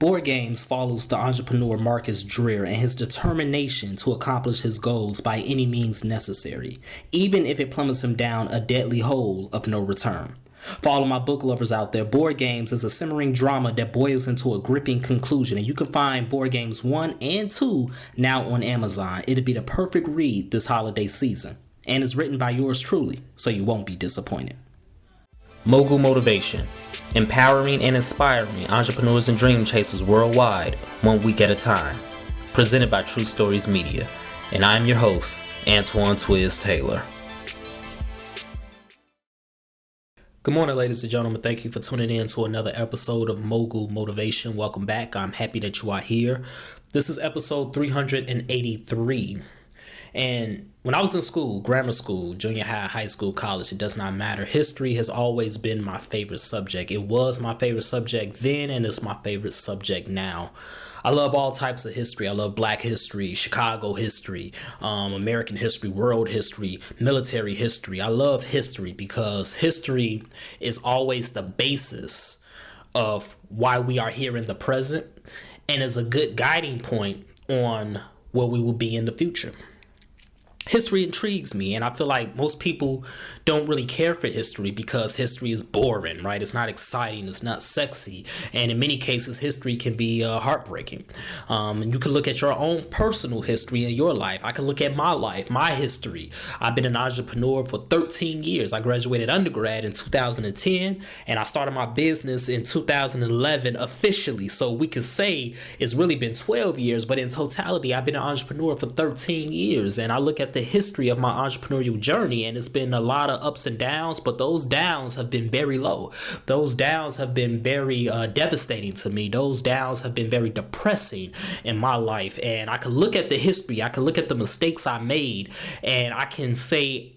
Board Games follows the entrepreneur Marcus Dreer and his determination to accomplish his goals by any means necessary, even if it plummets him down a deadly hole of no return. For all of my book lovers out there, Board Games is a simmering drama that boils into a gripping conclusion, and you can find Board Games 1 and 2 now on Amazon. It'll be the perfect read this holiday season, and it's written by yours truly, so you won't be disappointed. Mogul Motivation, empowering and inspiring entrepreneurs and dream chasers worldwide, 1 week at a time. Presented by True Stories Media, and I'm your host, Antoine Twiz Taylor. Good morning, ladies and gentlemen. Thank you for tuning in to another episode of Mogul Motivation. Welcome back. I'm happy that you are here. This is episode 383. And when I was in school, grammar school, junior high, high school, college, it does not matter. History has always been my favorite subject. It was my favorite subject then, and it's my favorite subject now. I love all types of history. I love Black history, Chicago history, American history, world history, military history. I love history because history is always the basis of why we are here in the present and is a good guiding point on where we will be in the future. History intrigues me, and I feel like most people don't really care for history because history is boring, right? It's not exciting, it's not sexy, and in many cases, history can be heartbreaking. And you can look at your own personal history in your life. I can look at my life, my history. I've been an entrepreneur for 13 years. I graduated undergrad in 2010, and I started my business in 2011 officially. So we could say it's really been 12 years, but in totality, I've been an entrepreneur for 13 years, and I look at the history of my entrepreneurial journey, and it's been a lot of ups and downs, but those downs have been very low. Those downs have been very devastating to me. Those downs have been very depressing in my life, and I can look at the history, I can look at the mistakes I made, and I can say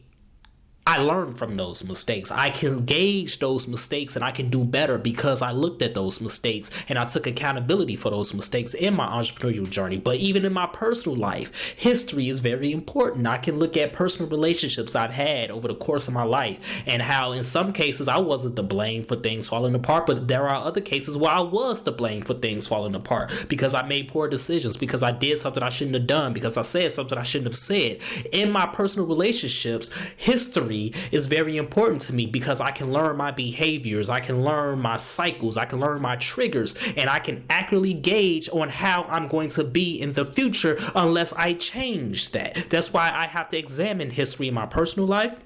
I learned from those mistakes. I can gauge those mistakes and I can do better because I looked at those mistakes and I took accountability for those mistakes in my entrepreneurial journey. But even in my personal life, history is very important. I can look at personal relationships I've had over the course of my life and how in some cases I wasn't to blame for things falling apart, but there are other cases where I was to blame for things falling apart because I made poor decisions, because I did something I shouldn't have done, because I said something I shouldn't have said. In my personal relationships, history is very important to me because I can learn my behaviors, I can learn my cycles, I can learn my triggers, and I can accurately gauge on how I'm going to be in the future unless I change that. That's why I have to examine history in my personal life.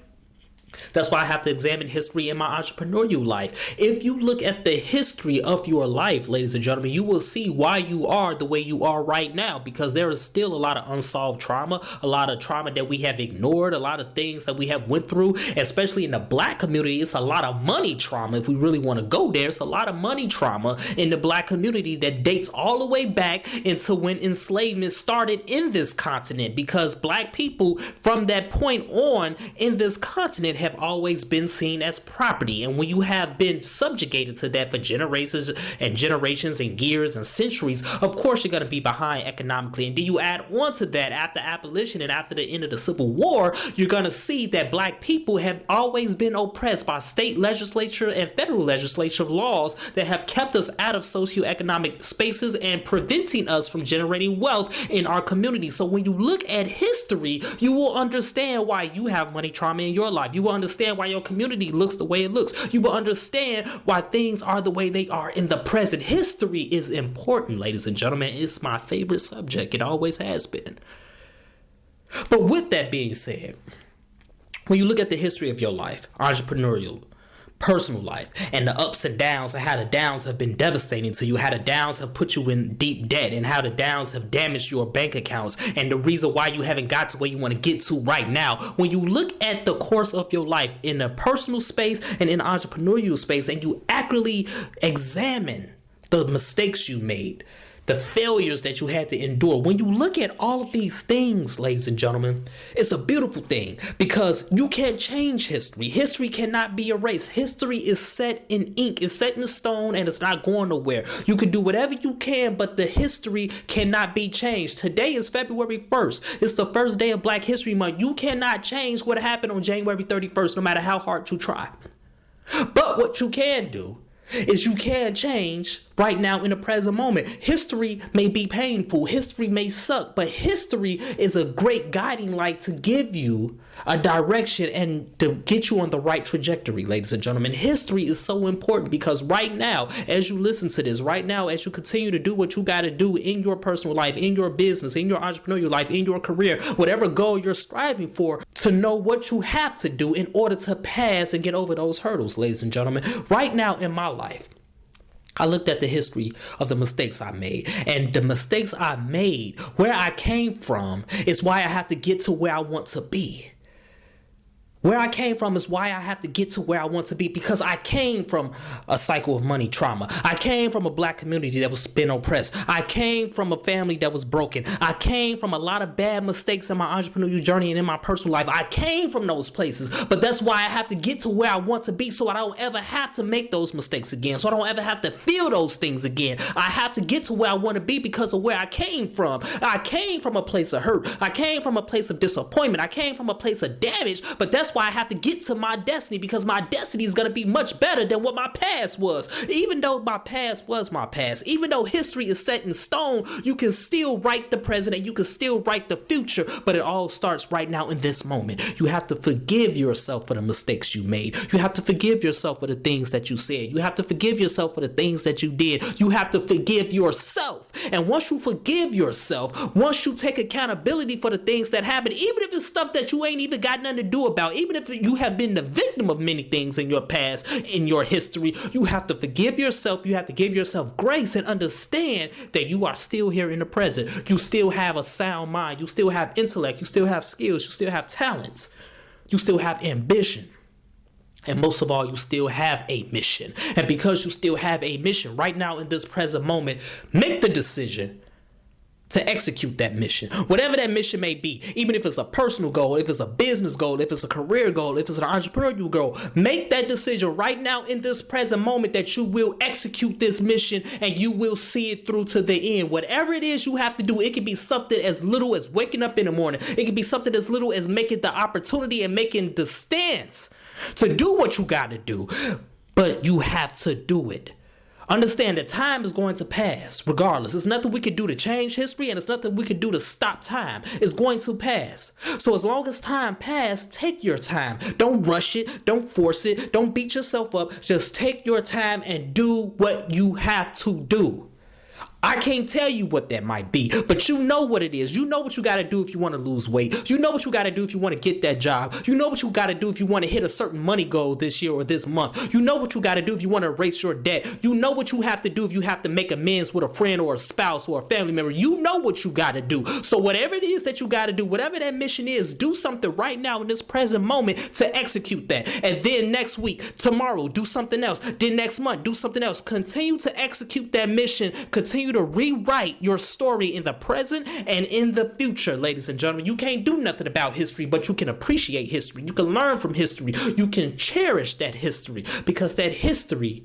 That's why I have to examine history in my entrepreneurial life. If you look at the history of your life, ladies and gentlemen, you will see why you are the way you are right now, because there is still a lot of unsolved trauma, a lot of trauma that we have ignored, a lot of things that we have went through, especially in the Black community. It's a lot of money trauma. If we really want to go there, it's a lot of money trauma in the Black community that dates all the way back into when enslavement started in this continent, because Black people from that point on in this continent have always been seen as property. And when you have been subjugated to that for generations and years and centuries, of course you're going to be behind economically. And then you add on to that, after abolition and after the end of the Civil War, you're going to see that Black people have always been oppressed by state legislature and federal legislative laws that have kept us out of socioeconomic spaces and preventing us from generating wealth in our community. So when you look at history, you will understand why you have money trauma in your life. You will understand why your community looks the way it looks. You will understand why things are the way they are in the present. History is important, ladies and gentlemen. It's my favorite subject. It always has been. But with that being said, when you look at the history of your life, entrepreneurial, personal life, and the ups and downs, and how the downs have been devastating to you, how the downs have put you in deep debt, and how the downs have damaged your bank accounts, and the reason why you haven't got to where you want to get to right now. When you look at the course of your life in a personal space and in the entrepreneurial space, and you accurately examine the mistakes you made, the failures that you had to endure. When you look at all of these things, ladies and gentlemen, it's a beautiful thing because you can't change history. History cannot be erased. History is set in ink. It's set in stone and it's not going nowhere. You can do whatever you can, but the history cannot be changed. Today is February 1st. It's the first day of Black History Month. You cannot change what happened on January 31st, no matter how hard you try. But what you can do is you can change right now in the present moment. History may be painful, history may suck, but history is a great guiding light to give you a direction and to get you on the right trajectory, ladies and gentlemen. History is so important because right now, as you listen to this, right now, as you continue to do what you got to do in your personal life, in your business, in your entrepreneurial life, in your career, whatever goal you're striving for, to know what you have to do in order to pass and get over those hurdles, ladies and gentlemen. Right now in my life, I looked at the history of the mistakes I made, and the mistakes I made, where I came from, is why I have to get to where I want to be. Where I came from is why I have to get to where I want to be, because I came from a cycle of money trauma. I came from a black community that was been oppressed. I came from a family that was broken. I came from a lot of bad mistakes in my entrepreneurial journey and in my personal life. I came from those places, but that's why I have to get to where I want to be so I don't ever have to make those mistakes again, so I don't ever have to feel those things again. I have to get to where I want to be because of where I came from. I came from a place of hurt. I came from a place of disappointment. I came from a place of damage, but that's why I have to get to my destiny, because my destiny is going to be much better than what my past was. Even though my past was my past, even though history is set in stone, you can still write the present and you can still write the future, but it all starts right now in this moment. You have to forgive yourself for the mistakes you made. You have to forgive yourself for the things that you said. You have to forgive yourself for the things that you did. You have to forgive yourself. And once you forgive yourself, once you take accountability for the things that happened, even if it's stuff that you ain't even got nothing to do about, even if you have been the victim of many things in your past, in your history, you have to forgive yourself. You have to give yourself grace and understand that you are still here in the present. You still have a sound mind. You still have intellect. You still have skills. You still have talents. You still have ambition. And most of all, you still have a mission. And because you still have a mission right now in this present moment, make the decision to execute that mission, whatever that mission may be. Even if it's a personal goal, if it's a business goal, if it's a career goal, if it's an entrepreneurial goal, make that decision right now in this present moment that you will execute this mission and you will see it through to the end. Whatever it is you have to do, it can be something as little as waking up in the morning. It can be something as little as making the opportunity and making the stance to do what you got to do, but you have to do it. Understand that time is going to pass regardless. There's nothing we can do to change history, and there's nothing we can do to stop time. It's going to pass. So as long as time passes, take your time. Don't rush it. Don't force it. Don't beat yourself up. Just take your time and do what you have to do. I can't tell you what that might be, but you know what it is. You know what you got to do if you want to lose weight. You know what you got to do if you want to get that job. You know what you got to do if you want to hit a certain money goal this year or this month. You know what you got to do if you want to erase your debt. You know what you have to do if you have to make amends with a friend or a spouse or a family member. You know what you got to do. So whatever it is that you got to do, whatever that mission is, do something right now in this present moment to execute that. And then next week, tomorrow, do something else. Then next month, do something else. Continue to execute that mission. Continue to rewrite your story in the present and in the future, ladies and gentlemen. You can't do nothing about history, but you can appreciate history. You can learn from history. You can cherish that history, because that history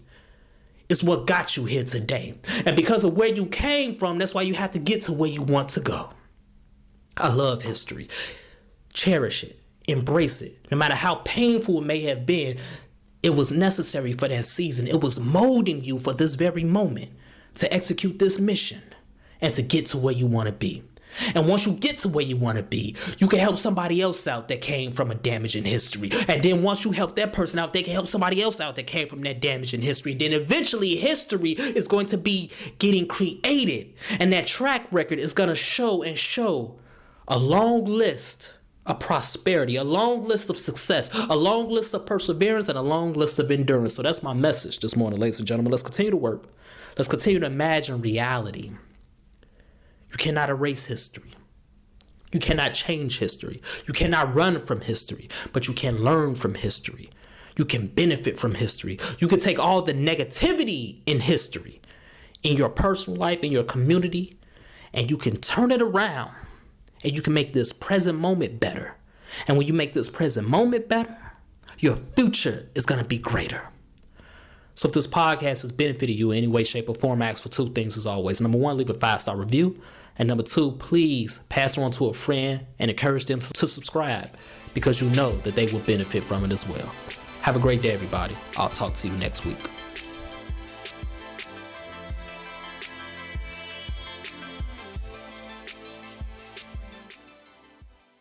is what got you here today. And because of where you came from, that's why you have to get to where you want to go. I love history. Cherish it. Embrace it. No matter how painful it may have been, it was necessary for that season. It was molding you for this very moment to execute this mission and to get to where you want to be. And once you get to where you want to be, you can help somebody else out that came from a damage in history. And then once you help that person out, they can help somebody else out that came from that damage in history. Then eventually history is going to be getting created. And that track record is going to show a long list of prosperity, a long list of success, a long list of perseverance, and a long list of endurance. So that's my message this morning, ladies and gentlemen. Let's continue to work. Let's continue to imagine reality. You cannot erase history. You cannot change history. You cannot run from history, but you can learn from history. You can benefit from history. You can take all the negativity in history, in your personal life, in your community, and you can turn it around, and you can make this present moment better. And when you make this present moment better, your future is going to be greater. So if this podcast has benefited you in any way, shape, or form, I ask for two things as always. Number one, leave a 5-star review. And number two, please pass it on to a friend and encourage them to subscribe, because you know that they will benefit from it as well. Have a great day, everybody. I'll talk to you next week.